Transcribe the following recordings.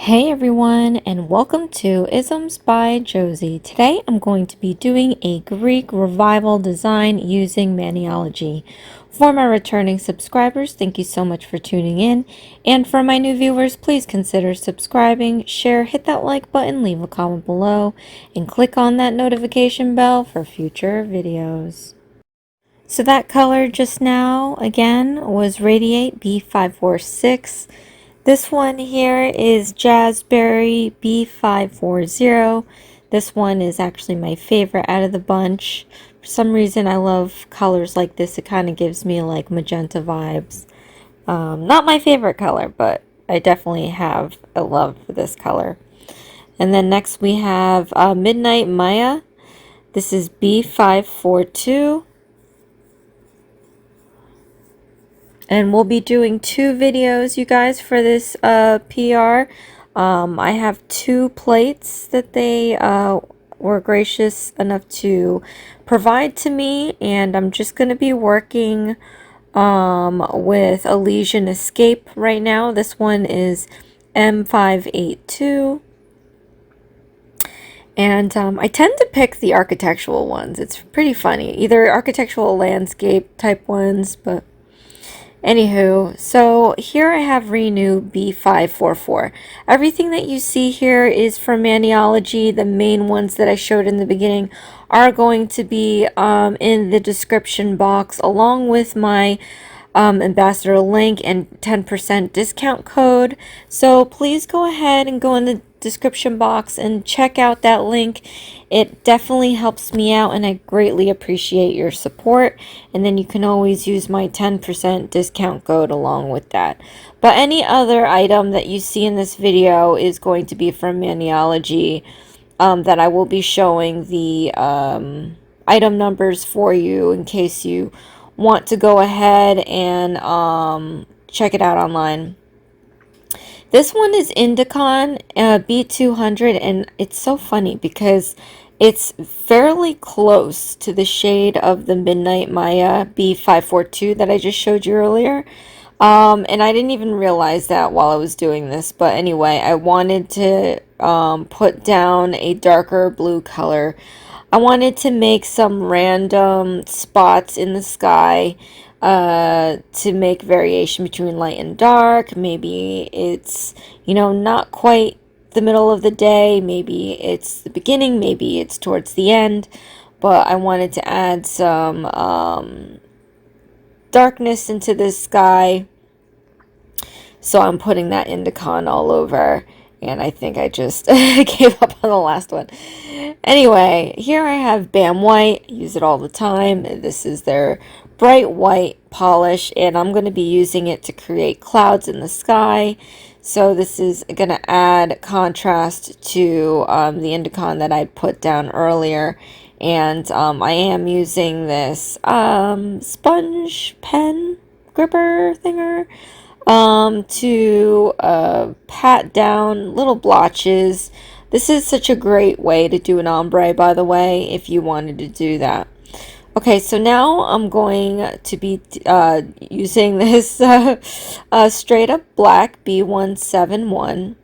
Hey everyone, and welcome to Isms by Josie. Today I'm going to be doing a Greek revival design using Maniology. For my returning subscribers, thank you so much for tuning in. And for my new viewers, please consider subscribing, share, hit that like button, leave a comment below, and click on that notification bell for future videos. So that color just now, again, was Radiate B546. This one here is Jazzberry B540. This one is actually my favorite out of the bunch. For some reason, I love colors like this. It kind of gives me like magenta vibes. Not my favorite color, but I definitely have a love for this color. And then next we have Midnight Maija. This is B542. And we'll be doing two videos, you guys, for this PR. I have two plates that they were gracious enough to provide to me, and I'm just going to be working with Elysian Escape right now. This one is M582. And I tend to pick the architectural ones. It's pretty funny. Either architectural landscape type ones, but anywho, so here I have Renew B544. Everything that you see here is from Maniology. The main ones that I showed in the beginning are going to be in the description box, along with my ambassador link and 10% discount code. So please go ahead and go in the description box and check out that link. It definitely helps me out, and I greatly appreciate your support. And then you can always use my 10% discount code along with that. But any other item that you see in this video is going to be from Maniology, that I will be showing the item numbers for you in case you want to go ahead and check it out online. This one is Indicon B200, and it's so funny because it's fairly close to the shade of the Midnight Maija B542 that I just showed you earlier. And I didn't even realize that while I was doing this. But anyway, I wanted to put down a darker blue color. I wanted to make some random spots in the sky to make variation between light and dark. Maybe it's, not quite the middle of the day. Maybe it's the beginning. Maybe it's towards the end. But I wanted to add some darkness into this sky. So I'm putting that Indicon all over. And I think I just gave up on the last one. Anyway, here I have Bam White. I use it all the time. This is their bright white polish, and I'm going to be using it to create clouds in the sky. So this is going to add contrast to the Indicon that I put down earlier. And I am using this sponge pen gripper thinger to pat down little blotches. This is such a great way to do an ombre, by the way, if you wanted to do that. Okay, so now I'm going to be using this straight up black B171,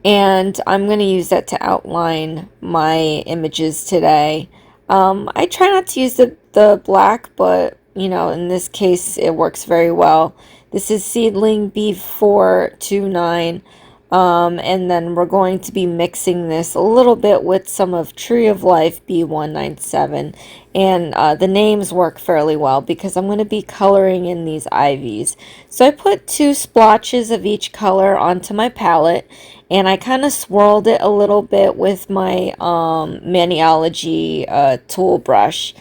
and I'm going to use that to outline my images today. I try not to use the black, but in this case, it works very well. This is Seedling B429. And then we're going to be mixing this a little bit with some of Tree of Life B197. And the names work fairly well because I'm going to be coloring in these ivies. So I put 2 splotches of each color onto my palette. And I kind of swirled it a little bit with my Maniology tool brush.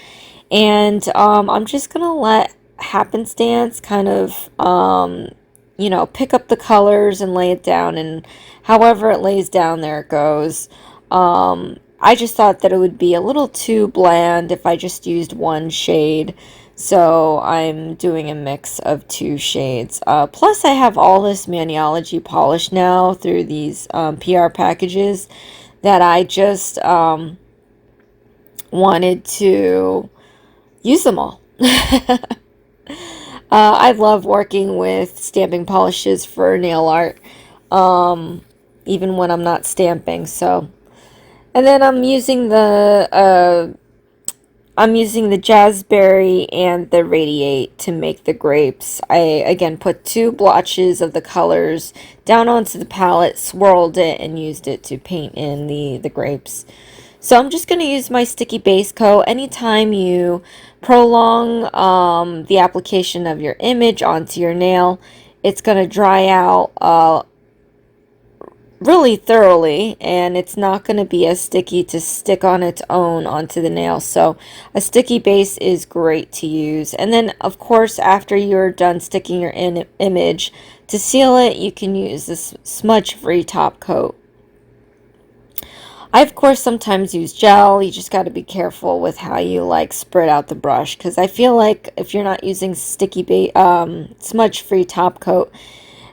And I'm just going to let happenstance kind of, pick up the colors and lay it down. And however it lays down, there it goes. I just thought that it would be a little too bland if I just used one shade. So I'm doing a mix of 2 shades. Plus, I have all this Maniology polish now through these PR packages that I just wanted to use them all. I love working with stamping polishes for nail art. even when I'm not stamping. So, and then I'm using the Jazzberry and the Radiate to make the grapes. I, again, put 2 blotches of the colors down onto the palette, swirled it, and used it to paint in the grapes. So I'm just going to use my sticky base coat. Anytime you prolong the application of your image onto your nail, it's going to dry out really thoroughly, and it's not going to be as sticky to stick on its own onto the nail. So a sticky base is great to use. And then of course, after you're done sticking your image, to seal it, you can use this smudge free top coat. I of course sometimes use gel. You just got to be careful with how you like spread out the brush, because I feel like if you're not using smudge free top coat,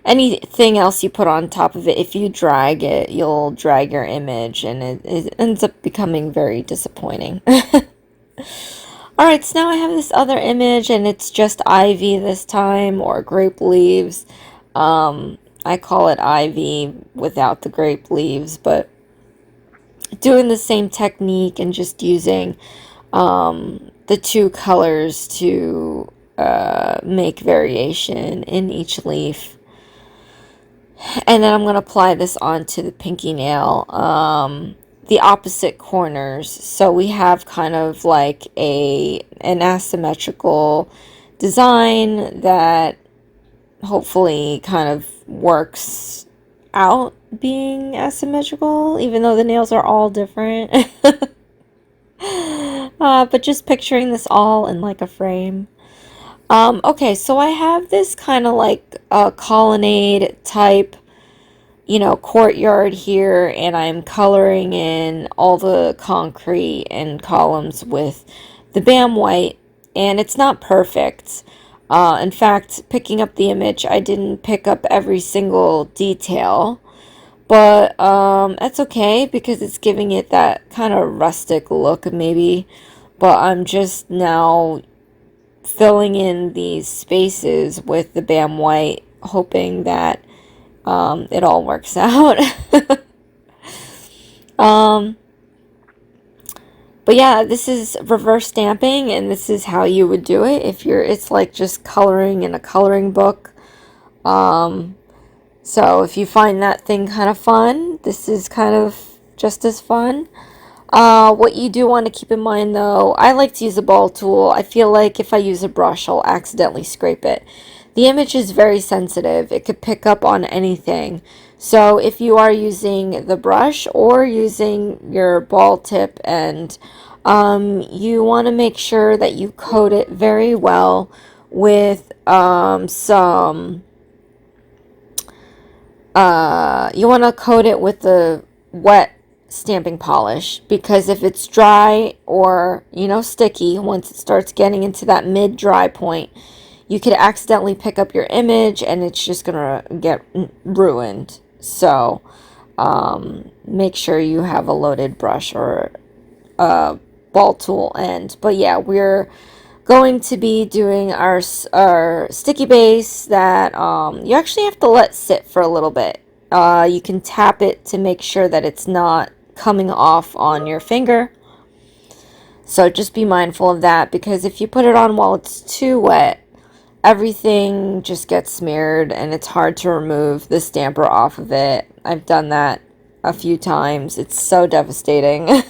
anything else you put on top of it, if you drag it, you'll drag your image, and it ends up becoming very disappointing. Alright, so now I have this other image, and it's just ivy this time, or grape leaves. I call it ivy without the grape leaves, but doing the same technique and just using the 2 colors to make variation in each leaf. And then I'm going to apply this onto the pinky nail, the opposite corners. So we have kind of like an asymmetrical design that hopefully kind of works out being asymmetrical, even though the nails are all different. But just picturing this all in like a frame. Okay, so I have this kind of like a colonnade type, courtyard here, and I'm coloring in all the concrete and columns with the BAM white, and it's not perfect. In fact, picking up the image, I didn't pick up every single detail, but that's okay because it's giving it that kind of rustic look maybe, but I'm just now filling in these spaces with the BAM white, hoping that it all works out. But yeah, this is reverse stamping, and this is how you would do it if it's like just coloring in a coloring book. So if you find that thing kind of fun, this is kind of just as fun. What you do want to keep in mind though, I like to use a ball tool. I feel like if I use a brush, I'll accidentally scrape it. The image is very sensitive. It could pick up on anything. So if you are using the brush or using your ball tip end, you want to make sure that you coat it very well with you want to coat it with the wet stamping polish, because if it's dry or sticky, once it starts getting into that mid-dry point, you could accidentally pick up your image and it's just gonna get ruined. So make sure you have a loaded brush or a ball tool end. But yeah, we're going to be doing our sticky base that you actually have to let sit for a little bit. You can tap it to make sure that it's not coming off on your finger. So just be mindful of that, because if you put it on while it's too wet, everything just gets smeared and it's hard to remove the stamper off of it. I've done that a few times. It's so devastating.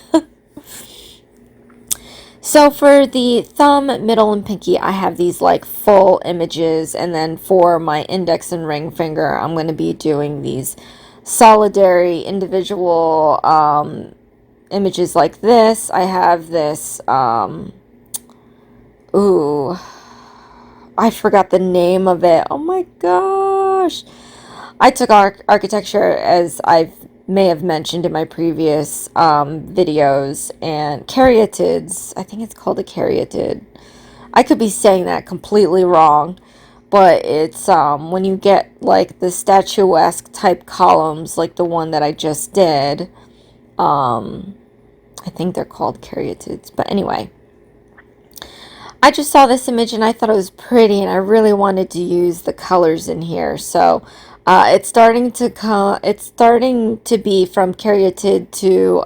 So for the thumb, middle, and pinky, I have these like full images, and then for my index and ring finger, I'm going to be doing these solidary individual images like this. I have this, ooh, I forgot the name of it. Oh my gosh. I took architecture, as I may have mentioned in my previous videos, and caryatids. I think it's called a caryatid. I could be saying that completely wrong, but it's when you get like the statuesque type columns like the one that I just did. I think they're called caryatids, but anyway, I just saw this image and I thought it was pretty, and I really wanted to use the colors in here, so It's starting to come. It's starting to be from caryatid to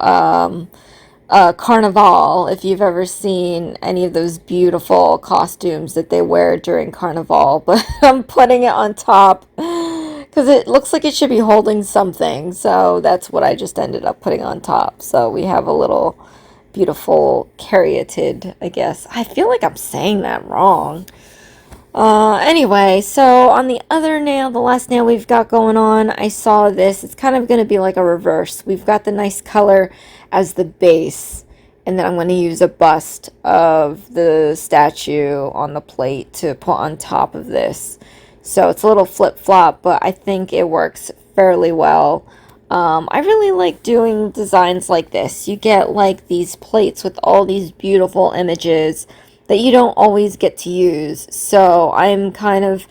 Carnival. If you've ever seen any of those beautiful costumes that they wear during Carnival, but I'm putting it on top because it looks like it should be holding something. So that's what I just ended up putting on top. So we have a little beautiful caryatid, I guess. I feel like I'm saying that wrong. Anyway, so on the other nail, the last nail we've got going on, I saw this. It's kind of going to be like a reverse. We've got the nice color as the base, and then I'm going to use a bust of the statue on the plate to put on top of this. So it's a little flip-flop, but I think it works fairly well. I really like doing designs like this. You get like these plates with all these beautiful images that you don't always get to use. So I'm kind of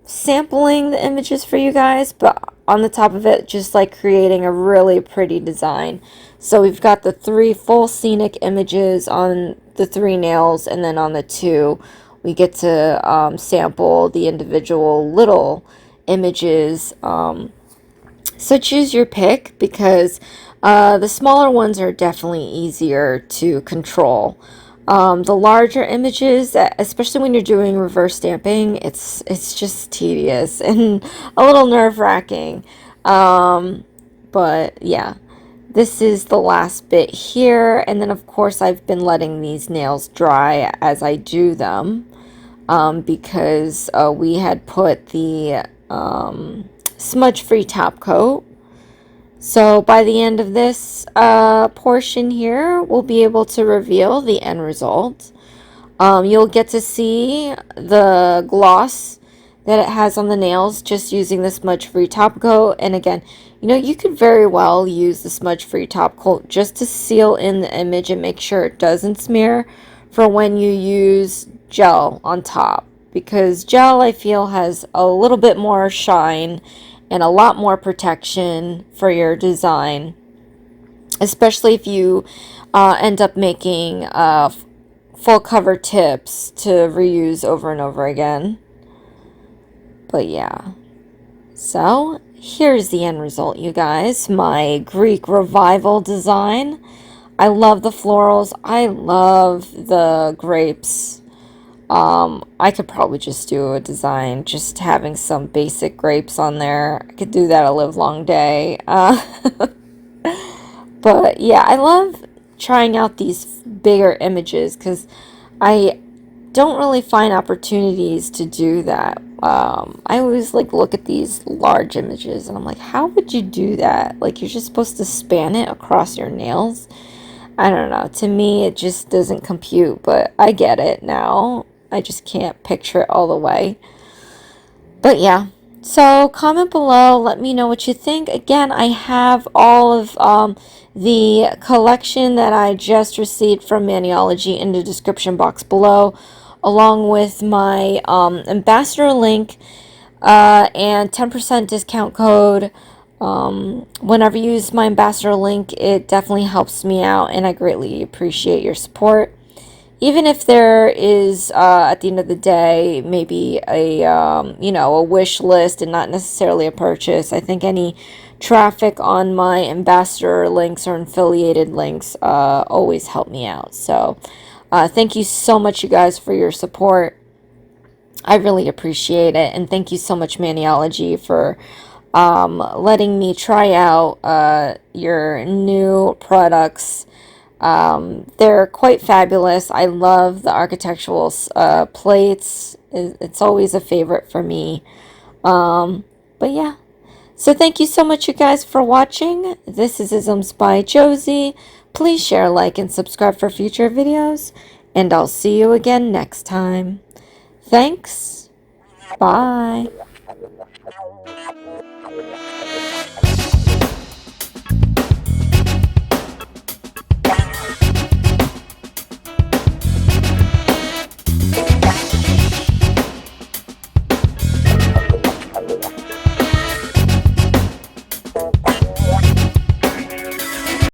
sampling the images for you guys, but on the top of it, just like creating a really pretty design. So we've got the 3 full scenic images on the 3 nails, and then on the 2, we get to sample the individual little images. So choose your pick, because the smaller ones are definitely easier to control. The larger images, especially when you're doing reverse stamping, it's just tedious and a little nerve-wracking. But yeah, this is the last bit here, and then of course I've been letting these nails dry as I do them, because we had put the smudge-free top coat. So by the end of this portion here, we'll be able to reveal the end result. You'll get to see the gloss that it has on the nails just using the smudge-free top coat. And again, you know, you could very well use the smudge-free top coat just to seal in the image and make sure it doesn't smear for when you use gel on top. Because gel, I feel, has a little bit more shine and a lot more protection for your design, especially if you end up making full cover tips to reuse over and over again. But yeah, so here's the end result, you guys. My Greek revival design. I love the florals. I love the grapes. I could probably just do a design just having some basic grapes on there. I could do that a live long day. But yeah, I love trying out these bigger images because I don't really find opportunities to do that. I always like look at these large images and I'm like, how would you do that? Like, you're just supposed to span it across your nails. I don't know. To me, it just doesn't compute, but I get it now. I just can't picture it all the way. But yeah, so comment below, let me know what you think. Again, I have all of the collection that I just received from Maniology in the description box below, along with my ambassador link and 10% discount code. Whenever you use my ambassador link, it definitely helps me out, and I greatly appreciate your support. Even if there is, at the end of the day, maybe a, you know, a wish list and not necessarily a purchase, I think any traffic on my ambassador links or affiliated links always help me out. So thank you so much, you guys, for your support. I really appreciate it. And thank you so much, Maniology, for letting me try out your new products. They're quite fabulous. I love the architectural plates. It's always a favorite for me. But yeah. So thank you so much, you guys, for watching. This is Isms by Josie. Please share, like, and subscribe for future videos. And I'll see you again next time. Thanks. Bye.